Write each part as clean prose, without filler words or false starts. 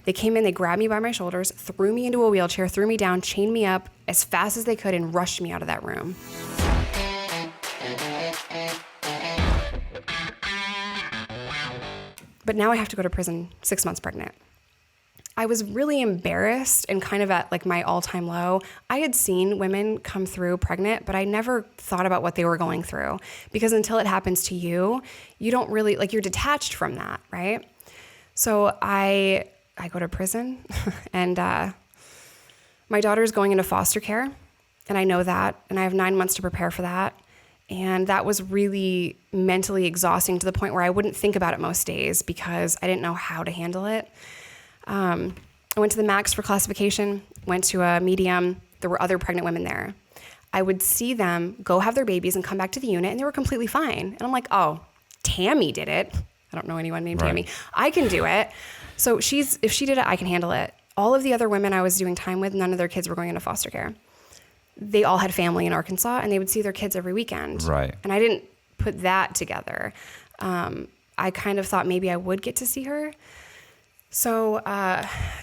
They came in, they grabbed me by my shoulders, threw me into a wheelchair, threw me down, chained me up as fast as they could, and rushed me out of that room. But now I have to go to prison 6 months pregnant. I was really embarrassed and kind of at like my all-time low. I had seen women come through pregnant, but I never thought about what they were going through, because until it happens to you, you don't really, like, you're detached from that, right? So I go to prison and my daughter's going into foster care, and I know that, and I have 9 months to prepare for that. And that was really mentally exhausting to the point where I wouldn't think about it most days because I didn't know how to handle it. I went to the max for classification, went to a medium. There were other pregnant women there. I would see them go have their babies and come back to the unit, and they were completely fine. And I'm like, oh, Tammy did it. I don't know anyone named Tammy. I can do it. So if she did it, I can handle it. All of the other women I was doing time with, none of their kids were going into foster care. They all had family in Arkansas, and they would see their kids every weekend. Right. And I didn't put that together. I kind of thought maybe I would get to see her. So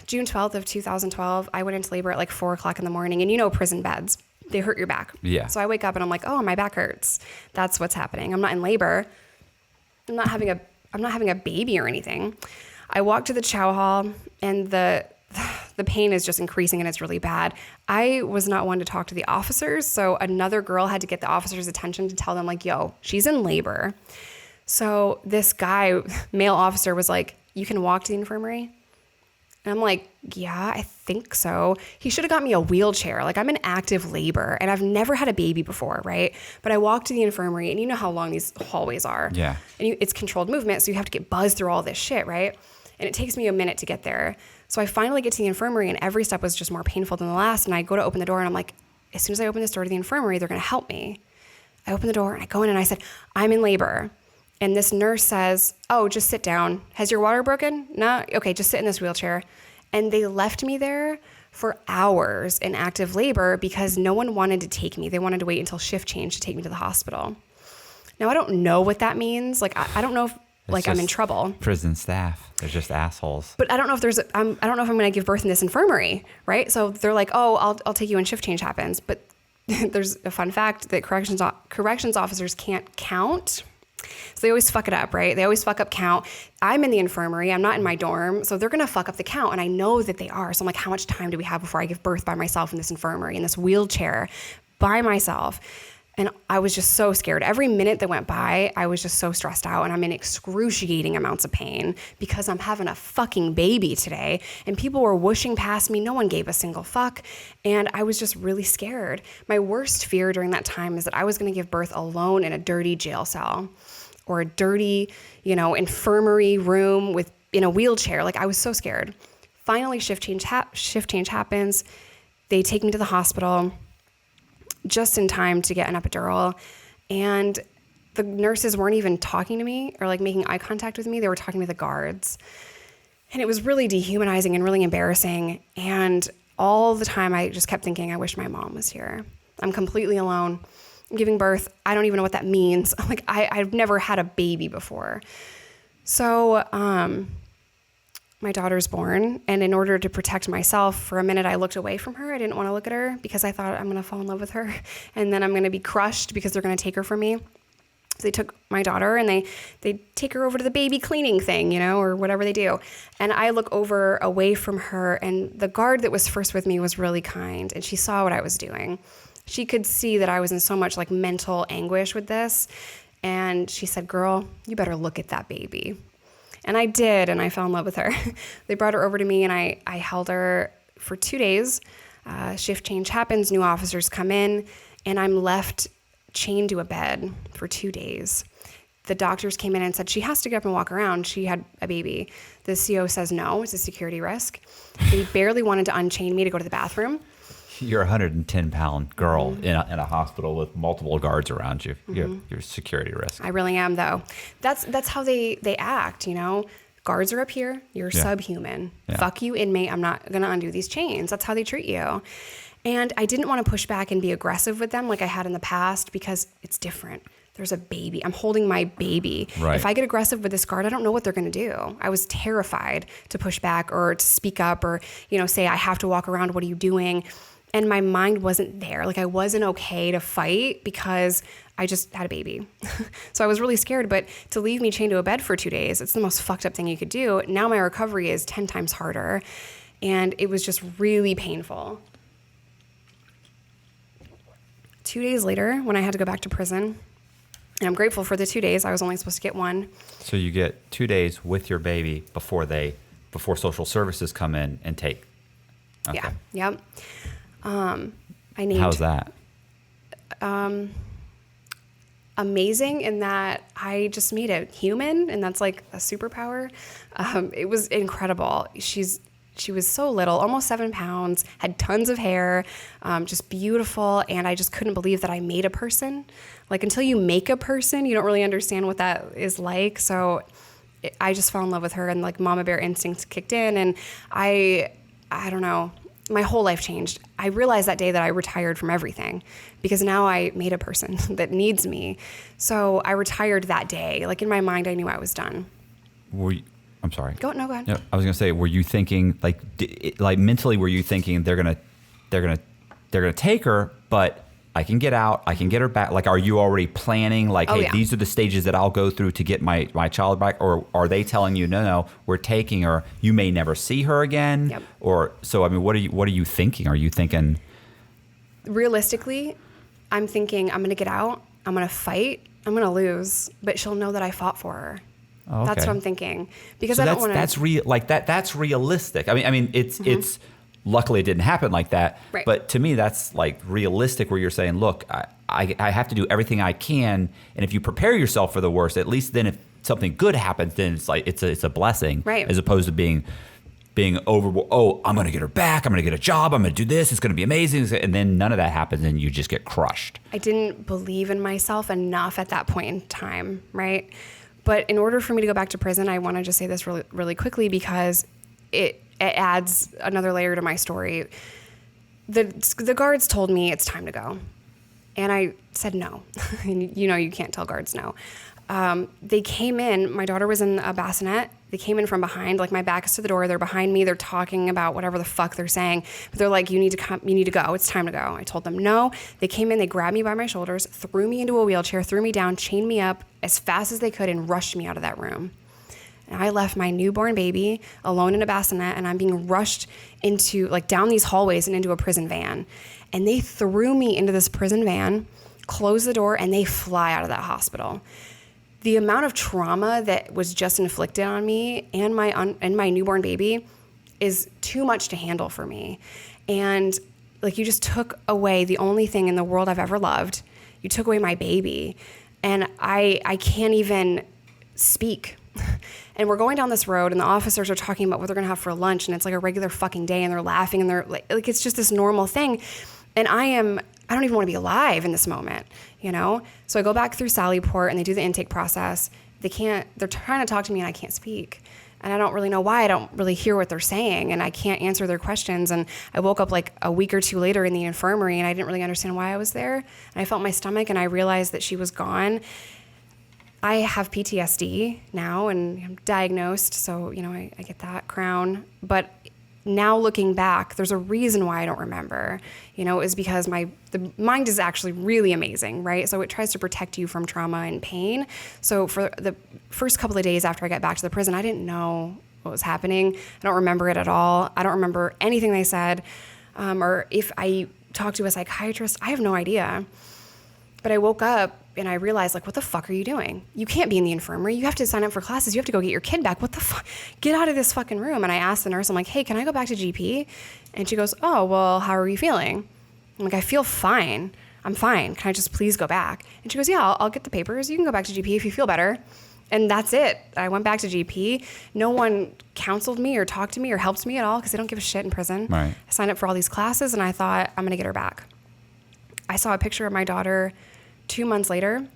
June 12th of 2012, I went into labor at like 4 o'clock in the morning. And you know, prison beds, they hurt your back. Yeah. So I wake up and I'm like, oh, my back hurts. That's what's happening. I'm not in labor. I'm not having a baby or anything. I walk to the chow hall, and the pain is just increasing, and it's really bad. I was not one to talk to the officers. So another girl had to get the officers' attention to tell them like, yo, she's in labor. So this guy, male officer, was like, you can walk to the infirmary? And I'm like, yeah, I think so. He should have got me a wheelchair. Like, I'm in active labor, and I've never had a baby before, right? But I walked to the infirmary, and you know how long these hallways are. Yeah. And it's controlled movement, so you have to get buzzed through all this shit, right? And it takes me a minute to get there. So I finally get to the infirmary, and every step was just more painful than the last. And I go to open the door, and I'm like, as soon as I open this door to the infirmary, they're going to help me. I open the door, and I go in, and I said, I'm in labor. And this nurse says, oh, just sit down. Has your water broken? No? Okay, just sit in this wheelchair. And they left me there for hours in active labor because no one wanted to take me. They wanted to wait until shift change to take me to the hospital. Now, I don't know what that means. Like, I don't know if I'm in trouble. Prison staff. They're just assholes. But I don't know if I don't know if I'm going to give birth in this infirmary, right? So they're like, oh, I'll take you when shift change happens. But there's a fun fact that corrections officers can't count. So they always fuck it up, right? They always fuck up count. I'm in the infirmary. I'm not in my dorm. So they're going to fuck up the count. And I know that they are. So I'm like, how much time do we have before I give birth by myself in this infirmary, in this wheelchair by myself? And I was just so scared. Every minute that went by, I was just so stressed out. And I'm in excruciating amounts of pain because I'm having a fucking baby today. And people were whooshing past me. No one gave a single fuck. And I was just really scared. My worst fear during that time is that I was going to give birth alone in a dirty jail cell or a dirty, infirmary room in a wheelchair. Like, I was so scared. Finally, shift change happens. They take me to the hospital just in time to get an epidural. And the nurses weren't even talking to me or like making eye contact with me. They were talking to the guards. And it was really dehumanizing and really embarrassing. And all the time I just kept thinking, I wish my mom was here. I'm completely alone. I'm giving birth. I don't even know what that means. Like, I've never had a baby before. So my daughter's born, and in order to protect myself, for a minute I looked away from her. I didn't want to look at her because I thought I'm going to fall in love with her, and then I'm going to be crushed because they're going to take her from me. So they took my daughter, and they take her over to the baby cleaning thing, or whatever they do. And I look over away from her, and the guard that was first with me was really kind, and she saw what I was doing. She could see that I was in so much like mental anguish with this. And she said, girl, you better look at that baby. And I did, and I fell in love with her. They brought her over to me, and I held her for 2 days. Shift change happens, new officers come in, and I'm left chained to a bed for 2 days. The doctors came in and said, she has to get up and walk around. She had a baby. The CO says no, it's a security risk. They barely wanted to unchain me to go to the bathroom. You're a 110-pound girl in a hospital with multiple guards around you. You're a security risk. I really am, though. That's how they act, Guards are up here. You're subhuman. Yeah. Fuck you, inmate. I'm not going to undo these chains. That's how they treat you. And I didn't want to push back and be aggressive with them like I had in the past because it's different. there's a baby. I'm holding my baby. Right. If I get aggressive with this guard, I don't know what they're going to do. I was terrified to push back or to speak up or, say, I have to walk around. What are you doing? And my mind wasn't there. Like I wasn't okay to fight because I just had a baby. So I was really scared, but to leave me chained to a bed for 2 days, it's the most fucked up thing you could do. Now my recovery is 10 times harder. And it was just really painful. 2 days later, when I had to go back to prison, and I'm grateful for the 2 days. I was only supposed to get one. So you get 2 days with your baby before social services come in and take. Okay. Yeah. Yep. I named. How's that? Amazing in that I just made a human, and that's like a superpower. It was incredible. She was so little, almost 7 pounds, had tons of hair, just beautiful. And I just couldn't believe that I made a person. Like until you make a person, you don't really understand what that is like. So I just fell in love with her, and like mama bear instincts kicked in. And I don't know, my whole life changed. I realized that day that I retired from everything because now I made a person that needs me. So I retired that day. Like in my mind, I knew I was done. I'm sorry. Go ahead. No, I was gonna say, were you thinking like mentally? Were you thinking they're gonna take her, but I can get out, I can get her back? Like, are you already planning? Like, hey, these are the stages that I'll go through to get my child back, or are they telling you, no, we're taking her? You may never see her again, Yep. or so. I mean, what are you thinking? Are you thinking? Realistically, I'm thinking I'm gonna get out, I'm gonna fight, I'm gonna lose, but she'll know that I fought for her. Oh, okay. That's what I'm thinking because So I don't want to. That's realistic. I mean, it's luckily it didn't happen like that. Right. But to me, that's like realistic, where you're saying, look, I have to do everything I can, and if you prepare yourself for the worst, at least then if something good happens, then it's like it's a blessing, right? As opposed to being over. Oh, I'm gonna get her back. I'm gonna get a job. I'm gonna do this. It's gonna be amazing, and then none of that happens, and you just get crushed. I didn't believe in myself enough at that point in time, right? But in order for me to go back to prison, I want to just say this really, really quickly because it adds another layer to my story. The guards told me it's time to go. And I said no. And you can't tell guards no. They came in. My daughter was in a bassinet. They came in from behind. Like my back is to the door. They're behind me. They're talking about whatever the fuck they're saying. But they're like, you need to come. You need to go. It's time to go. I told them no. They came in. They grabbed me by my shoulders, threw me into a wheelchair, threw me down, chained me up as fast as they could, and rushed me out of that room. And I left my newborn baby alone in a bassinet, and I'm being rushed into down these hallways and into a prison van. And they threw me into this prison van, closed the door, and they fly out of that hospital. The amount of trauma that was just inflicted on me and my newborn baby is too much to handle for me. And you just took away the only thing in the world I've ever loved. You took away my baby, and I can't even speak. And we're going down this road, and the officers are talking about what they're gonna have for lunch, and it's like a regular fucking day, and they're laughing, and they're like it's just this normal thing. And I don't even want to be alive in this moment, So I go back through Sallyport, and they do the intake process. They're trying to talk to me, and I can't speak. And I don't really know why. I don't really hear what they're saying, and I can't answer their questions. And I woke up a week or two later in the infirmary, and I didn't really understand why I was there. And I felt my stomach, and I realized that she was gone. I have PTSD now, and I'm diagnosed, so, I get that crown. But now looking back, there's a reason why I don't remember, is because the mind is actually really amazing, right? So it tries to protect you from trauma and pain. So for the first couple of days after I got back to the prison, I didn't know what was happening. I don't remember it at all. I don't remember anything they said. Or if I talked to a psychiatrist, I have no idea. But I woke up and I realized, what the fuck are you doing? You can't be in the infirmary. You have to sign up for classes. You have to go get your kid back. What the fuck? Get out of this fucking room. And I asked the nurse, I'm like, hey, can I go back to GP? And she goes, oh, well, how are you feeling? I'm like, I feel fine. I'm fine. Can I just please go back? And she goes, yeah, I'll get the papers. You can go back to GP if you feel better. And that's it. I went back to GP. No one counseled me or talked to me or helped me at all because they don't give a shit in prison. Right. I signed up for all these classes, and I thought, I'm going to get her back. I saw a picture of my daughter 2 months later,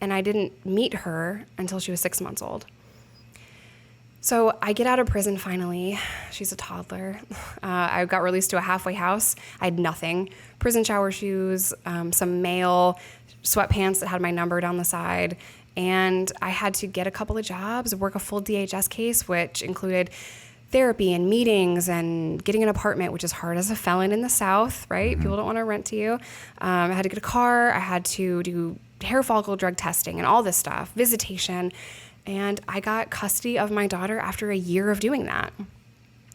and I didn't meet her until she was 6 months old. So I get out of prison finally. She's a toddler. I got released to a halfway house. I had nothing. Prison shower shoes, some mail, sweatpants that had my number down the side. And I had to get a couple of jobs, work a full DHS case, which included therapy and meetings and getting an apartment, which is hard as a felon in the South, right? Mm-hmm. People don't want to rent to you. I had to get a car. I had to do hair follicle drug testing and all this stuff, visitation. And I got custody of my daughter after a year of doing that.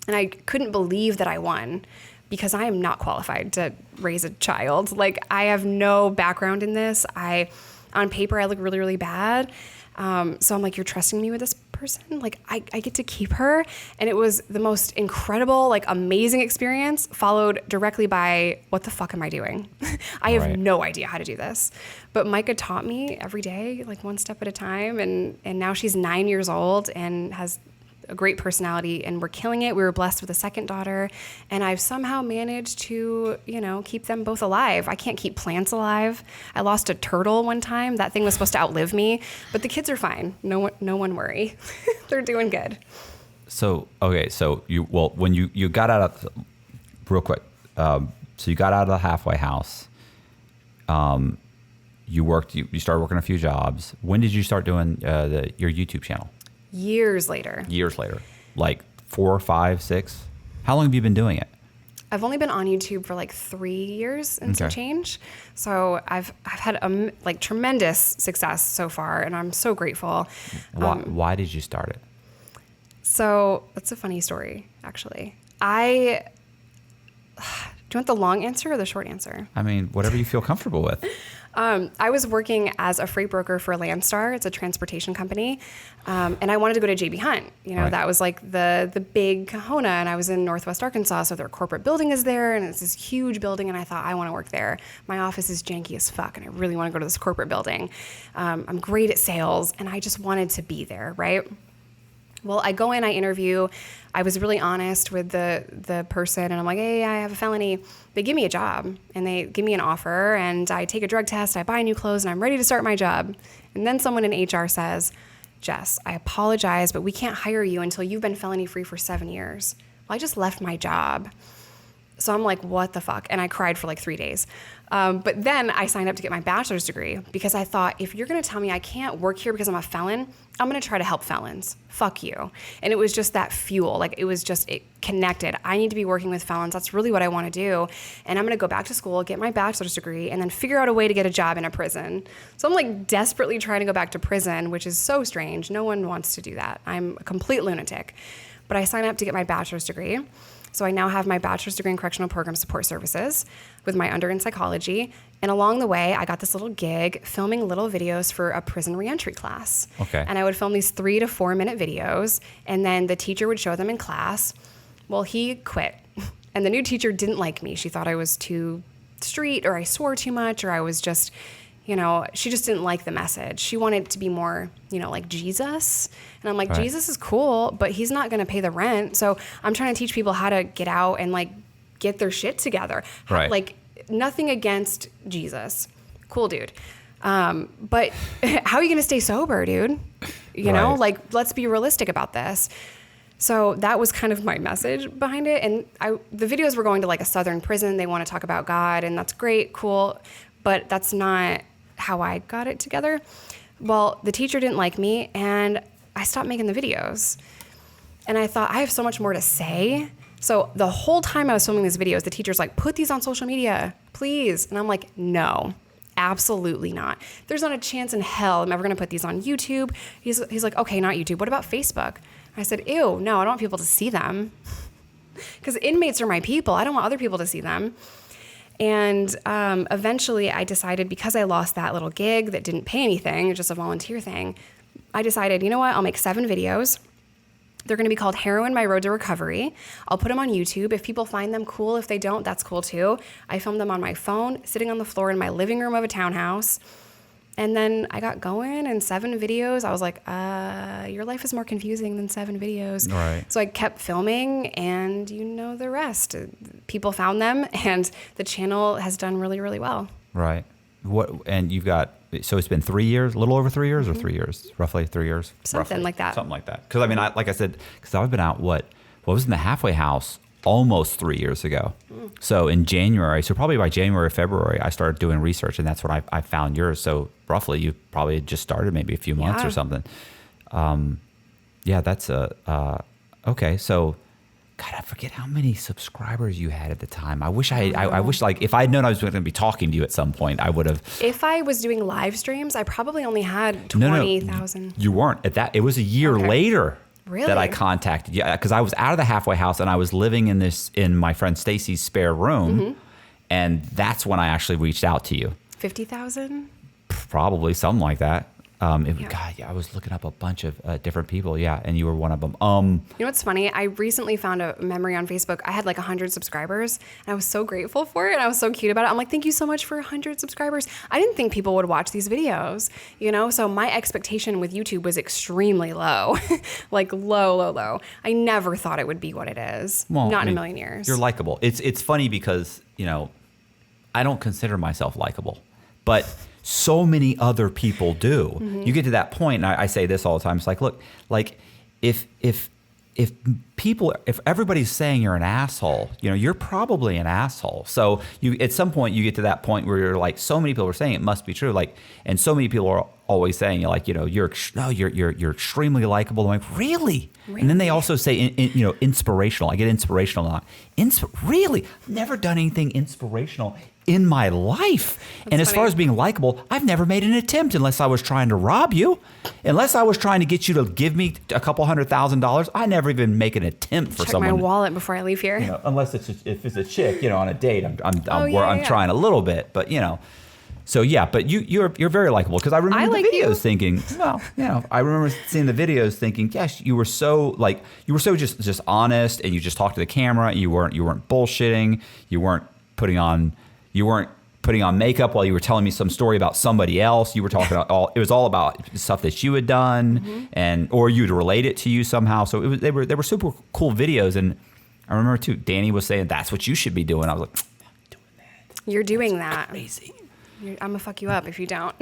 And I couldn't believe that I won because I am not qualified to raise a child. Like, I have no background in this. On paper, I look really, really bad. So I'm like, you're trusting me with this person? Like, I get to keep her. And it was the most incredible, like, amazing experience, followed directly by, what the fuck am I doing? I have no idea how to do this. But Micah taught me every day, like, one step at a time. And now she's 9 years old and has a great personality, and we're killing it. We were blessed with a second daughter, and I've somehow managed to, keep them both alive. I can't keep plants alive. I lost a turtle one time. That thing was supposed to outlive me, but the kids are fine. No one worry. They're doing good. So, okay. So when you got out of, real quick. So you got out of the halfway house. You started working a few jobs. When did you start doing your YouTube channel? Years later. Like 4, 5, 6? How long have you been doing it? I've only been on YouTube for like 3 years and some change. So I've had tremendous success so far, and I'm so grateful. Why did you start it? So that's a funny story, actually. Do you want the long answer or the short answer? I mean, whatever you feel comfortable with. I was working as a freight broker for Landstar. It's a transportation company. And I wanted to go to J.B. Hunt. That was like the big kahuna. And I was in Northwest Arkansas, so their corporate building is there. And it's this huge building. And I thought, I want to work there. My office is janky as fuck. And I really want to go to this corporate building. I'm great at sales. And I just wanted to be there, right? Well, I go in, I interview. I was really honest with the person, and I'm like, hey, I have a felony. They give me a job, and they give me an offer, and I take a drug test, I buy new clothes, and I'm ready to start my job. And then someone in HR says, Jess, I apologize, but we can't hire you until you've been felony-free for 7 years. Well, I just left my job. So I'm like, what the fuck? And I cried for like 3 days. But then I signed up to get my bachelor's degree because I thought, if you're going to tell me I can't work here because I'm a felon, I'm going to try to help felons. Fuck you. And it was just that fuel. Like, it connected. I need to be working with felons. That's really what I want to do. And I'm going to go back to school, get my bachelor's degree, and then figure out a way to get a job in a prison. So I'm like desperately trying to go back to prison, which is so strange. No one wants to do that. I'm a complete lunatic. But I signed up to get my bachelor's degree. So I now have my bachelor's degree in correctional program support services with my under in psychology. And along the way, I got this little gig filming little videos for a prison reentry class. Okay. And I would film these 3 to 4 minute videos, and then the teacher would show them in class. Well, he quit. And the new teacher didn't like me. She thought I was too street, or I swore too much, or I was just, she just didn't like the message. She wanted it to be more, like Jesus. And I'm like, right. Jesus is cool, but he's not going to pay the rent. So I'm trying to teach people how to get out and like get their shit together. Right. Like, nothing against Jesus. Cool dude. But how are you going to stay sober, dude? You know, like, let's be realistic about this. So that was kind of my message behind it. And the videos were going to like a Southern prison. They want to talk about God, and that's great, cool. But that's not how I got it together. Well, the teacher didn't like me, and I stopped making the videos. And I thought, I have so much more to say. So the whole time I was filming these videos, the teacher's like, put these on social media, please. And I'm like, no, absolutely not. There's not a chance in hell I'm ever going to put these on YouTube. He's like, okay, not YouTube. What about Facebook? I said, ew, no, I don't want people to see them. Because inmates are my people. I don't want other people to see them. And eventually I decided, because I lost that little gig that didn't pay anything, it's just a volunteer thing, I decided, you know what, I'll make 7 videos. They're going to be called Heroin, My Road to Recovery. I'll put them on YouTube. If people find them, cool. If they don't, that's cool too. I filmed them on my phone, sitting on the floor in my living room of a townhouse. And then I got going, and 7 videos. I was like, your life is more confusing than 7 videos. Right. So I kept filming, and you know the rest. People found them, and the channel has done really, really well. Right. and you've got, so it's been 3 years, a little over 3 years or 3 years, roughly 3 years? Something roughly, like that. Something like that. Because I mean, like I said, because I've been out, what was in the halfway house almost 3 years ago. So in January, so probably by January, February, I started doing research, and that's when I found yours. So roughly you probably had just started maybe a few months or something. Yeah, that's okay. So, God, I forget how many subscribers you had at the time. I wish I wish, like, if I'd known I was going to be talking to you at some point, I would have. If I was doing live streams, I probably only had 20,000. No, you weren't at that. It was a year later that I contacted you, because I was out of the halfway house and I was living in my friend Stacy's spare room, and that's when I actually reached out to you. 50,000? Probably something like that. God, I was looking up a bunch of different people, and you were one of them. You know what's funny? I recently found a memory on Facebook. I had like 100 subscribers, and I was so grateful for it. And I was so cute about it. I'm like, thank you so much for 100 subscribers. I didn't think people would watch these videos, So my expectation with YouTube was extremely low, like low. I never thought it would be what it is. Well, not in a million years. You're likable. It's funny because, I don't consider myself likable, but so many other people do. You get to that point, and I say this all the time. It's like, look, like if everybody's saying you're an asshole, you're probably an asshole. So at some point you get to that point where you're like, so many people are saying it must be true. Like, and so many people are always saying, you're extremely likable. I'm like, really? And then they also say, inspirational. I get inspirational a lot. Really? Never done anything inspirational in my life. And as far as being likable, I've never made an attempt unless I was trying to rob you. Unless I was trying to get you to give me a couple $100,000, I never even make an attempt for someone. Check my wallet before I leave here. Unless if it's a chick, on a date, I'm trying a little bit, but So yeah, but you're very likable, because I remember the videos thinking, I remember seeing the videos thinking, yes, you were so just honest, and you just talked to the camera, and you weren't bullshitting, you weren't putting on makeup while you were telling me some story about somebody else. You were talking about it was all about stuff that you had done, or you'd relate it to you somehow. So they were super cool videos, and I remember too, Danny was saying that's what you should be doing. I was like, I'm doing that. You're doing that. Crazy. I'm gonna fuck you up if you don't.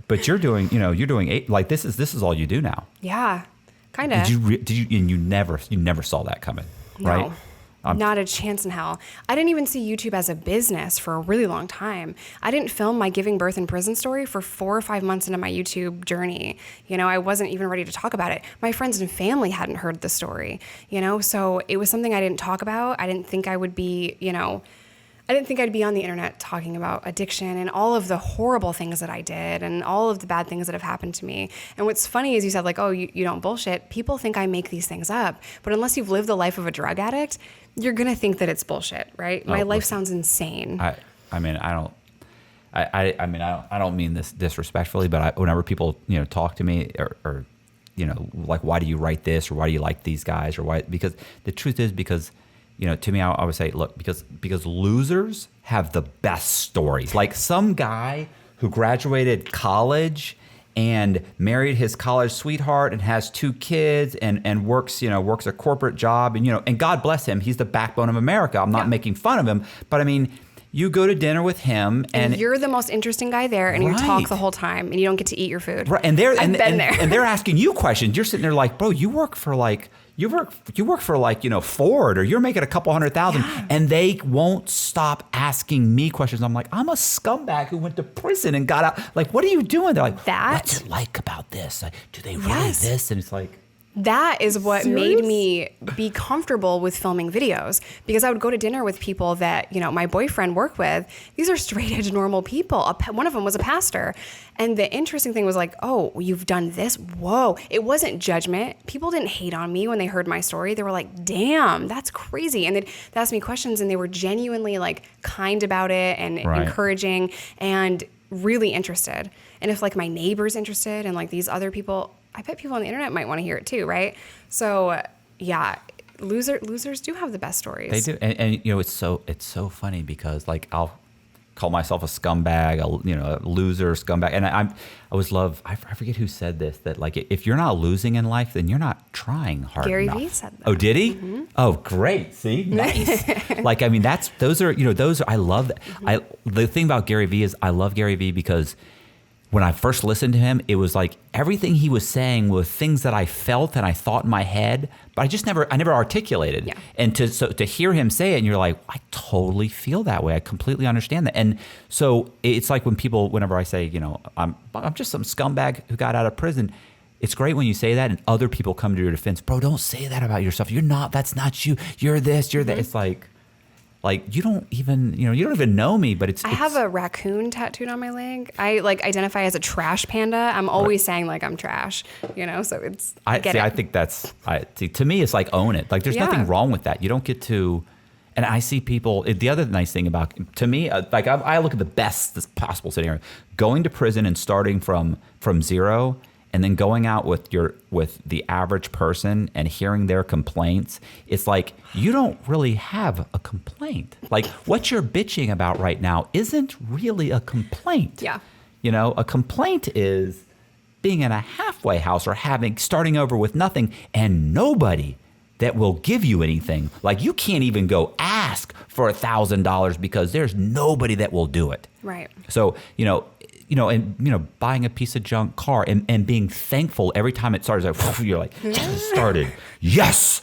but you're doing like this is all you do now. Yeah, kind of. Did you? And you never saw that coming, right? No. Not a chance in hell. I didn't even see YouTube as a business for a really long time. I didn't film my giving birth in prison story for 4 or 5 months into my YouTube journey. I wasn't even ready to talk about it. My friends and family hadn't heard the story, so it was something I didn't talk about. I didn't think I would be, I didn't think I'd be on the internet talking about addiction and all of the horrible things that I did and all of the bad things that have happened to me. And what's funny is you said, like, oh, you don't bullshit. People think I make these things up. But unless you've lived the life of a drug addict, you're going to think that it's bullshit, right? My life sounds insane. I don't mean this disrespectfully, but whenever people, talk to me or like, why do you write this, or why do you like these guys, or why? Because the truth is, because to me, I would say, look, because losers have the best stories. Like some guy who graduated college and married his college sweetheart and has 2 kids and works a corporate job, and God bless him, he's the backbone of America. I'm not making fun of him, but I mean, you go to dinner with him, and you're the most interesting guy there, and you talk the whole time, and you don't get to eat your food. Right, and they're asking you questions. You're sitting there like, bro, you work for Ford, or you're making a couple $100,000, and they won't stop asking me questions. I'm like, I'm a scumbag who went to prison and got out. Like, what are you doing? They're like, what's it like about this? Like, do they really this? And it's like, that is what made me be comfortable with filming videos, because I would go to dinner with people that, my boyfriend worked with. These are straight edge normal people. One of them was a pastor. And the interesting thing was like, oh, you've done this? Whoa. It wasn't judgment. People didn't hate on me when they heard my story. They were like, damn, that's crazy. And they'd ask me questions, and they were genuinely like kind about it and encouraging and really interested. And if like my neighbor's interested and like these other people, I bet people on the internet might want to hear it too, right? So yeah, losers do have the best stories. They do, and it's so funny because like I'll call myself a scumbag, a loser, scumbag. And I always love, I forget who said this, that like if you're not losing in life, then you're not trying hard Gary enough. Vee said that. Oh, did he? Mm-hmm. Oh, great. See, nice. Like, I mean, those are, I love that. Mm-hmm. The thing about Gary Vee is I love Gary Vee because when I first listened to him, it was like everything he was saying were things that I felt and I thought in my head, but I never articulated. Yeah. And to hear him say it, and you're like, I totally feel that way. I completely understand that. And so it's like whenever I say, I'm just some scumbag who got out of prison. It's great when you say that and other people come to your defense. Bro, don't say that about yourself. You're not. That's not you. You're this. You're that. It's like you don't even know me, but I have a raccoon tattooed on my leg. I identify as a trash panda. I'm always saying like I'm trash, so it's, I think that's, to me, it's like own it. Like there's nothing wrong with that. You don't get to, and I see people, the other nice thing about, to me, like I look at the best possible scenario, going to prison and starting from zero and then going out with the average person and hearing their complaints. It's like, you don't really have a complaint. Like what you're bitching about right now isn't really a complaint. Yeah. A complaint is being in a halfway house or starting over with nothing and nobody that will give you anything. Like you can't even go ask for $1,000 because there's nobody that will do it. Right. So, buying a piece of junk car and being thankful every time it starts, you're like, it started. Yes.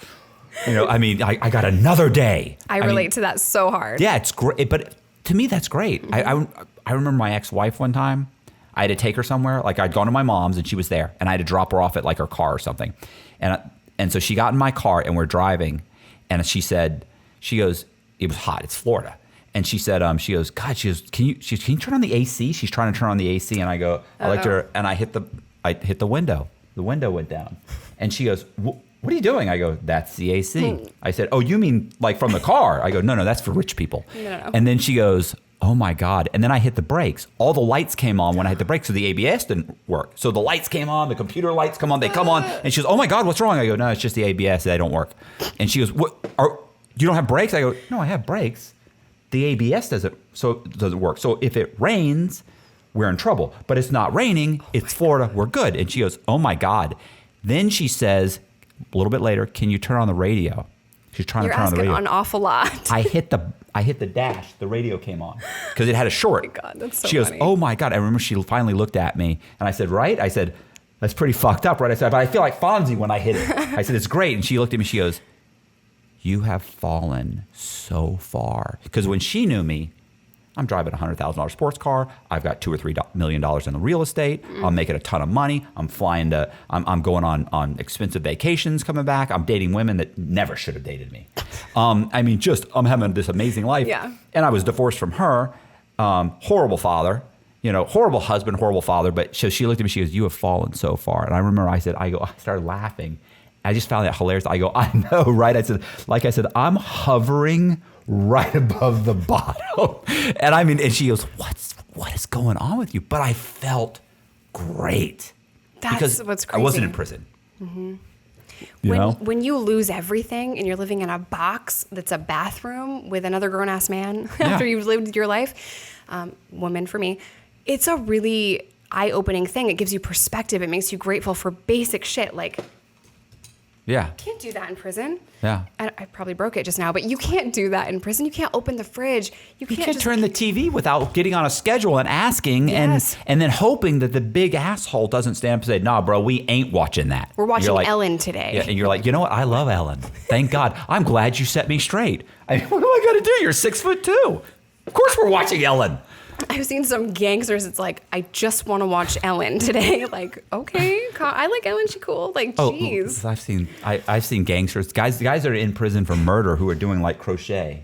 I got another day. I relate to that so hard. Yeah, it's great. But to me, that's great. Mm-hmm. I remember my ex-wife one time, I had to take her somewhere. Like I'd gone to my mom's and she was there and I had to drop her off at like her car or something. And so she got in my car and we're driving and she goes, it was hot. It's Florida. And she said, God, can you turn on the AC? She's trying to turn on the AC. And I go, I looked at her and I hit the window. The window went down. And she goes, what are you doing? I go, that's the AC. I said, oh, you mean like from the car? I go, no, that's for rich people. No. And then she goes, oh my God. And then I hit the brakes. All the lights came on when I hit the brakes. So the ABS didn't work. So the lights came on, the computer lights come on, they come on. And she goes, oh my God, what's wrong? I go, no, it's just the ABS. They don't work. And she goes, you don't have brakes? I go, no, I have brakes. The ABS doesn't work. So if it rains, we're in trouble. But it's not raining. It's Florida. We're good. And she goes, oh my God. Then she says, a little bit later, can you turn on the radio? She's trying to turn on the radio. You're asking an awful lot. I hit the dash. The radio came on because it had a short. Oh my God, that's so She goes, funny. oh my God. I remember she finally looked at me and I said, right? I said, that's pretty fucked up, right? I said, but I feel like Fonzie when I hit it. I said, it's great. And she looked at me. She goes, you have fallen so far. Because when she knew me, I'm driving a $100,000 sports car. I've got $2 or $3 million in the real estate. I'm making a ton of money. I'm flying I'm going on expensive vacations coming back. I'm dating women that never should have dated me. I'm having this amazing life. Yeah. And I was divorced from her. Horrible father, horrible husband, horrible father. But so she looked at me, she goes, you have fallen so far. And I remember I started laughing. I just found that hilarious. I go, I know, right? I said, I'm hovering right above the bottom. And she goes, what is going on with you? But I felt great. That's what's crazy. I wasn't in prison. Mm-hmm. When you lose everything and you're living in a box that's a bathroom with another grown-ass man after you've lived your life, woman for me, it's a really eye-opening thing. It gives you perspective. It makes you grateful for basic shit like, yeah. You can't do that in prison. Yeah. I probably broke it just now, but you can't do that in prison. You can't open the fridge. You can't turn the TV without getting on a schedule and asking and then hoping that the big asshole doesn't stand up and say, nah, bro, we ain't watching that. We're watching Ellen today. Yeah, and you're like, you know what? I love Ellen. Thank God. I'm glad you set me straight. What do I got to do? You're 6'2". Of course we're watching Ellen. I've seen some gangsters. It's like, I just want to watch Ellen today. Like, okay, I like Ellen. She cool. Like, geez. I've seen gangsters, guys that are in prison for murder who are doing like crochet,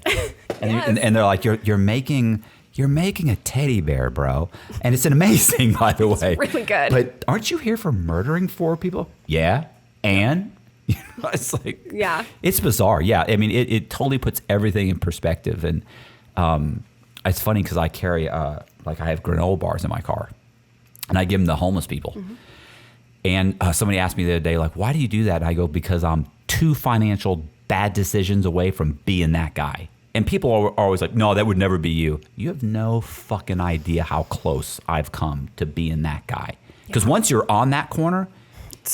and they're like, you're making a teddy bear, bro, and it's amazing, by the way. It's really good. But aren't you here for murdering 4 people? Yeah, and. It's like, yeah, it's bizarre. Yeah, I mean, it totally puts everything in perspective, and it's funny because I carry I have granola bars in my car, and I give them to homeless people. Mm-hmm. And somebody asked me the other day, like, why do you do that? And I go, because I'm 2 financial bad decisions away from being that guy. And people are always like, no, that would never be you. You have no fucking idea how close I've come to being that guy. Because once you're on that corner,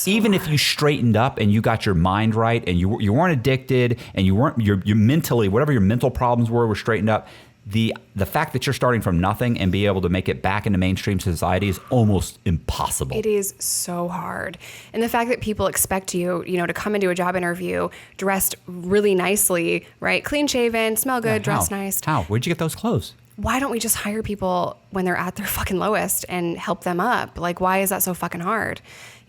even if you straightened up and you got your mind right and you weren't addicted and you're mentally, whatever your mental problems were straightened up, the fact that you're starting from nothing and be able to make it back into mainstream society is almost impossible. It is so hard. And the fact that people expect you, to come into a job interview dressed really nicely, right? Clean shaven, smell good, dress nice. How? Where'd you get those clothes? Why don't we just hire people when they're at their fucking lowest and help them up? Like, why is that so fucking hard?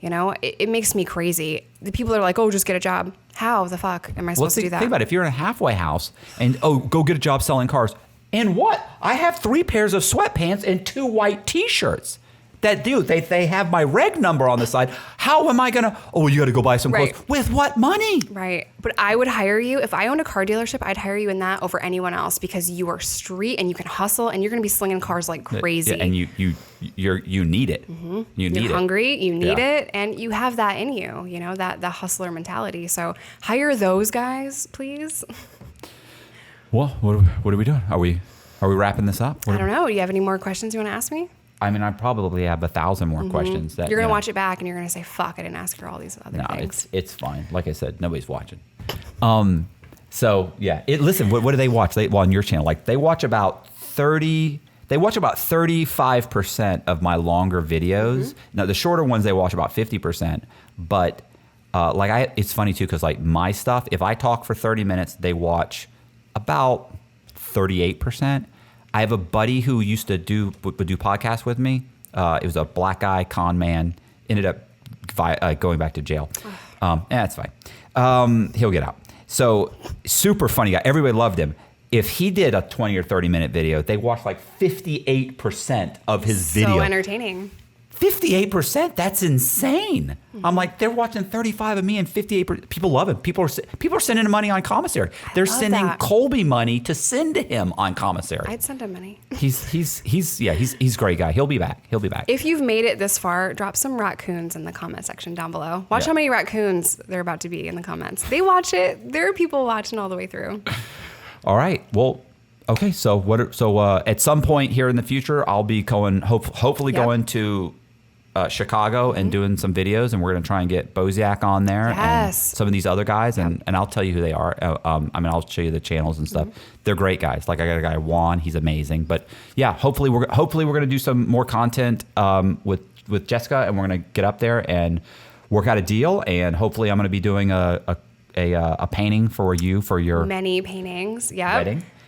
It makes me crazy. The people are like, oh, just get a job. How the fuck am I supposed to do that? Think about it. If you're in a halfway house and, go get a job selling cars. And what? I have 3 pairs of sweatpants and 2 white T-shirts. That dude, they have my reg number on the side. How am I gonna? Oh, you got to go buy some clothes. With what money? Right. But I would hire you if I owned a car dealership. I'd hire you in that over anyone else because you are street and you can hustle and you're gonna be slinging cars like crazy. Yeah, and you need it. Mm-hmm. You're hungry. You need it, and you have that in you. That hustler mentality. So hire those guys, please. Well, what are we doing? Are we wrapping this up? I don't know. Do you have any more questions you want to ask me? I mean, I probably have 1,000 more questions. That you're gonna watch it back and you're gonna say, "Fuck, I didn't ask for all these other things." No, it's fine. Like I said, nobody's watching. So yeah, listen. What do they watch? On your channel, like they watch about 30. They watch about 35% of my longer videos. Mm-hmm. Now the shorter ones they watch about 50%. But it's funny too because like my stuff, if I talk for 30 minutes, they watch about 38%. I have a buddy who used to would do podcasts with me. It was a black guy, con man, ended up going back to jail. It's fine. He'll get out. So super funny guy. Everybody loved him. If he did a 20 or 30 minute video, they watched like 58% of his video. So entertaining. 58%? That's insane. Mm-hmm. I'm like, they're watching 35 of me and 58%. People love him. People are sending him money on commissary. They're sending Colby money to send to him on commissary. I'd send him money. He's a great guy. He'll be back. If you've made it this far, drop some raccoons in the comment section down below. Watch how many raccoons they're about to be in the comments. They watch it. There are people watching all the way through. All right. Well, okay. So at some point here in the future, I'll be going, hopefully going to Chicago and doing some videos, and we're going to try and get Boziak on there and some of these other guys, and I'll tell you who they are. I'll show you the channels and stuff. They're great guys. Like I got a guy, Juan, he's amazing. But yeah, hopefully we're going to do some more content with Jessica, and we're going to get up there and work out a deal, and hopefully I'm going to be doing a painting for you for your many paintings. Yeah. Wedding.